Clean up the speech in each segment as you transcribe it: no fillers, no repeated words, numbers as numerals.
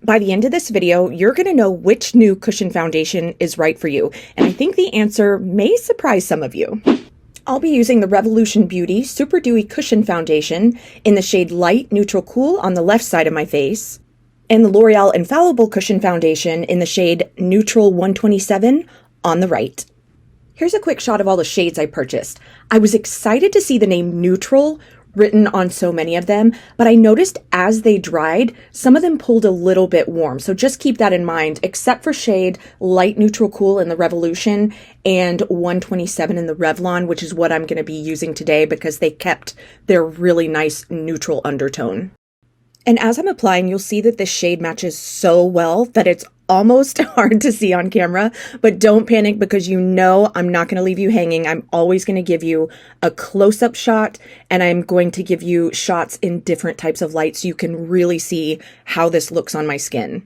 By the end of this video, you're going to know which new cushion foundation is right for you, and I think the answer may surprise some of you. I'll be using the Revolution Beauty Super Dewy Cushion Foundation in the shade Light Neutral Cool on the left side of my face, and the L'OREAL Infallible Cushion Foundation in the shade Neutral 127 on the right. Here's a quick shot of all the shades I purchased. I was excited to see the name Neutral written on so many of them, but I noticed as they dried, some of them pulled a little bit warm. So just keep that in mind, except for shade Light Neutral Cool in the Revolution and 127 in the Revlon, which is what I'm going to be using today because they kept their really nice neutral undertone. And as I'm applying, you'll see that this shade matches so well that it's almost hard to see on camera, but don't panic because you know I'm not going to leave you hanging. I'm always going to give you a close-up shot, and I'm going to give you shots in different types of light so you can really see how this looks on my skin.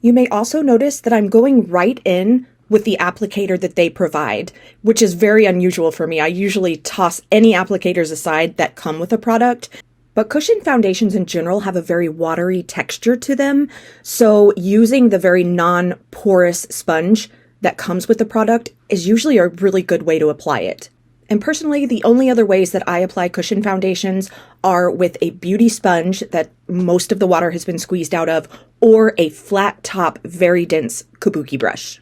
You may also notice that I'm going right in with the applicator that they provide, which is very unusual for me. I usually toss any applicators aside that come with a product. But cushion foundations in general have a very watery texture to them, so using the very non-porous sponge that comes with the product is usually a really good way to apply it. And personally, the only other ways that I apply cushion foundations are with a beauty sponge that most of the water has been squeezed out of, or a flat top, very dense kabuki brush.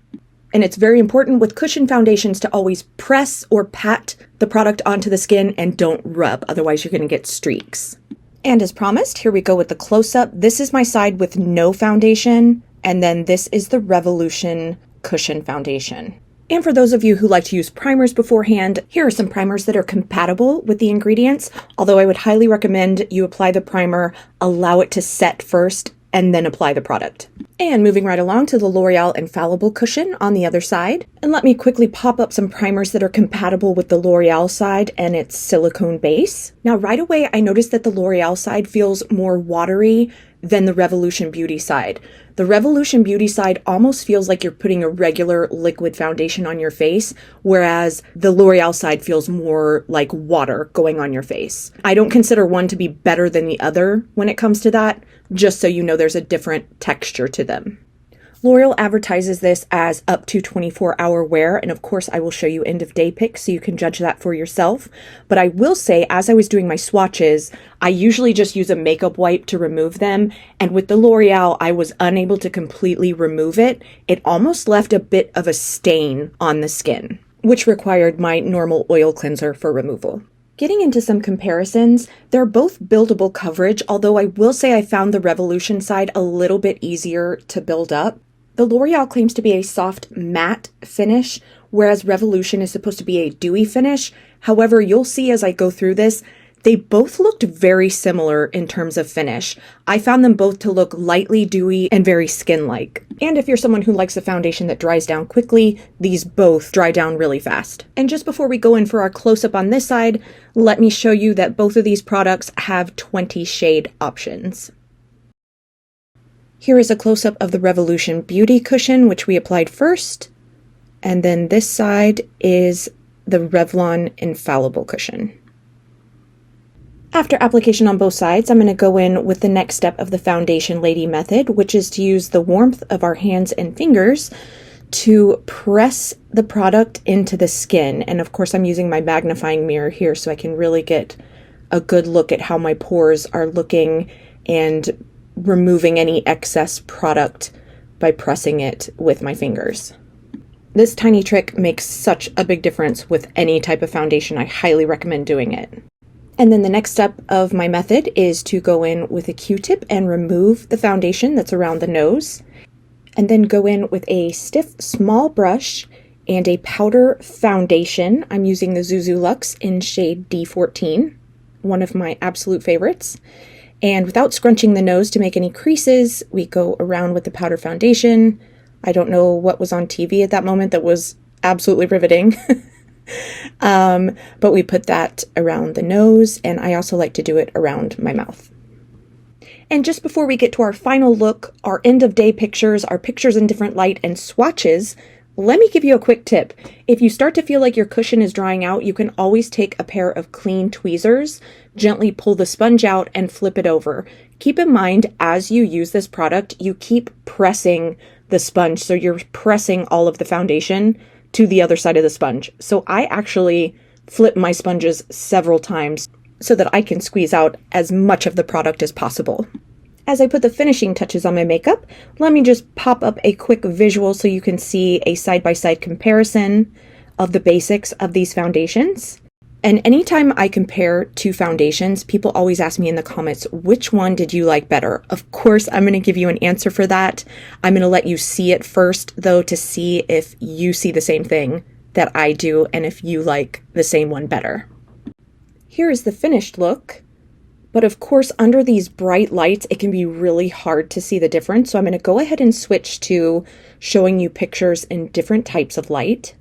And it's very important with cushion foundations to always press or pat the product onto the skin and don't rub, otherwise you're going to get streaks. And as promised, here we go with the close-up. This is my side with no foundation, and then this is the Revolution Cushion Foundation. And for those of you who like to use primers beforehand, here are some primers that are compatible with the ingredients, although I would highly recommend you apply the primer, allow it to set first, and then apply the product. And moving right along to the L'OREAL Infallible Cushion on the other side. And let me quickly pop up some primers that are compatible with the L'OREAL side, and it's silicone base. Now right away I noticed that the L'OREAL side feels more watery than the Revolution Beauty side. The Revolution Beauty side almost feels like you're putting a regular liquid foundation on your face, whereas the L'OREAL side feels more like water going on your face. I don't consider one to be better than the other when it comes to that, just so you know there's a different texture to them. L'Oreal advertises this as up to 24-hour wear, and of course I will show you end of day pics so you can judge that for yourself. But I will say, as I was doing my swatches, I usually just use a makeup wipe to remove them, and with the L'Oreal I was unable to completely remove it. It almost left a bit of a stain on the skin, which required my normal oil cleanser for removal. Getting into some comparisons, they're both buildable coverage, although I will say I found the Revolution side a little bit easier to build up. The L'Oreal claims to be a soft matte finish, whereas Revolution is supposed to be a dewy finish. However, you'll see as I go through this, they both looked very similar in terms of finish. I found them both to look lightly dewy and very skin-like. And if you're someone who likes a foundation that dries down quickly, these both dry down really fast. And just before we go in for our close-up on this side, let me show you that both of these products have 20 shade options. Here is a close-up of the Revolution Beauty Cushion, which we applied first. And then this side is the Revlon Infallible Cushion. After application on both sides, I'm going to go in with the next step of the foundation lady method, which is to use the warmth of our hands and fingers to press the product into the skin. And of course, I'm using my magnifying mirror here so I can really get a good look at how my pores are looking and removing any excess product by pressing it with my fingers. This tiny trick makes such a big difference with any type of foundation. I highly recommend doing it. And then the next step of my method is to go in with a Q-tip and remove the foundation that's around the nose, and then go in with a stiff small brush and a powder foundation. I'm using the Zuzu Luxe in shade D14, one of my absolute favorites. And without scrunching the nose to make any creases, we go around with the powder foundation. I don't know what was on TV at that moment that was absolutely riveting. But we put that around the nose, and I also like to do it around my mouth. And just before we get to our final look, our end of day pictures, our pictures in different light, and swatches, let me give you a quick tip. If you start to feel like your cushion is drying out, you can always take a pair of clean tweezers, gently pull the sponge out and flip it over. Keep in mind, as you use this product, you keep pressing the sponge. So you're pressing all of the foundation to the other side of the sponge. So I actually flip my sponges several times so that I can squeeze out as much of the product as possible. As I put the finishing touches on my makeup, let me just pop up a quick visual so you can see a side-by-side comparison of the basics of these foundations. And anytime I compare two foundations, people always ask me in the comments, which one did you like better? Of course, I'm going to give you an answer for that. I'm going to let you see it first, though, to see if you see the same thing that I do and if you like the same one better. Here is the finished look. But of course, under these bright lights, it can be really hard to see the difference. So I'm going to go ahead and switch to showing you pictures in different types of light.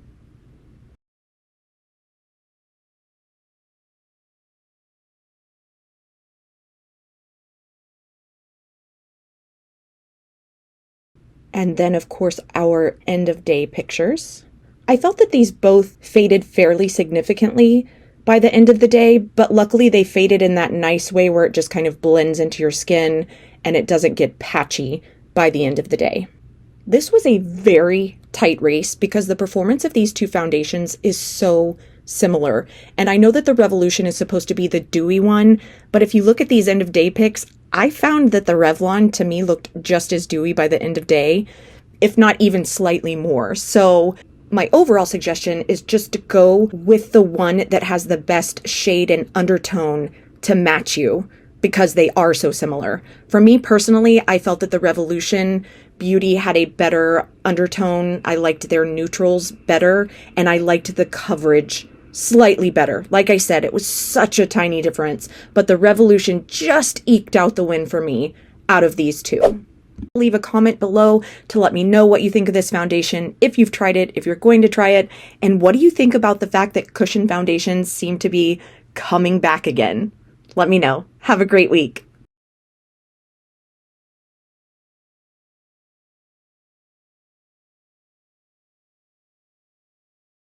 And then, of course, our end of day pictures. I felt that these both faded fairly significantly by the end of the day, but luckily they faded in that nice way where it just kind of blends into your skin and it doesn't get patchy by the end of the day. This was a very tight race because the performance of these two foundations is so similar. And I know that the Revolution is supposed to be the dewy one, but if you look at these end of day pics, I found that the Revlon to me looked just as dewy by the end of day, if not even slightly more. So my overall suggestion is just to go with the one that has the best shade and undertone to match you because they are so similar. For me personally, I felt that the Revolution Beauty had a better undertone. I liked their neutrals better, and I liked the coverage slightly better. Like I said, it was such a tiny difference, but the Revolution just eked out the win for me out of these two. Leave a comment below to let me know what you think of this foundation, if you've tried it, if you're going to try it, and what do you think about the fact that cushion foundations seem to be coming back again? Let me know. Have a great week.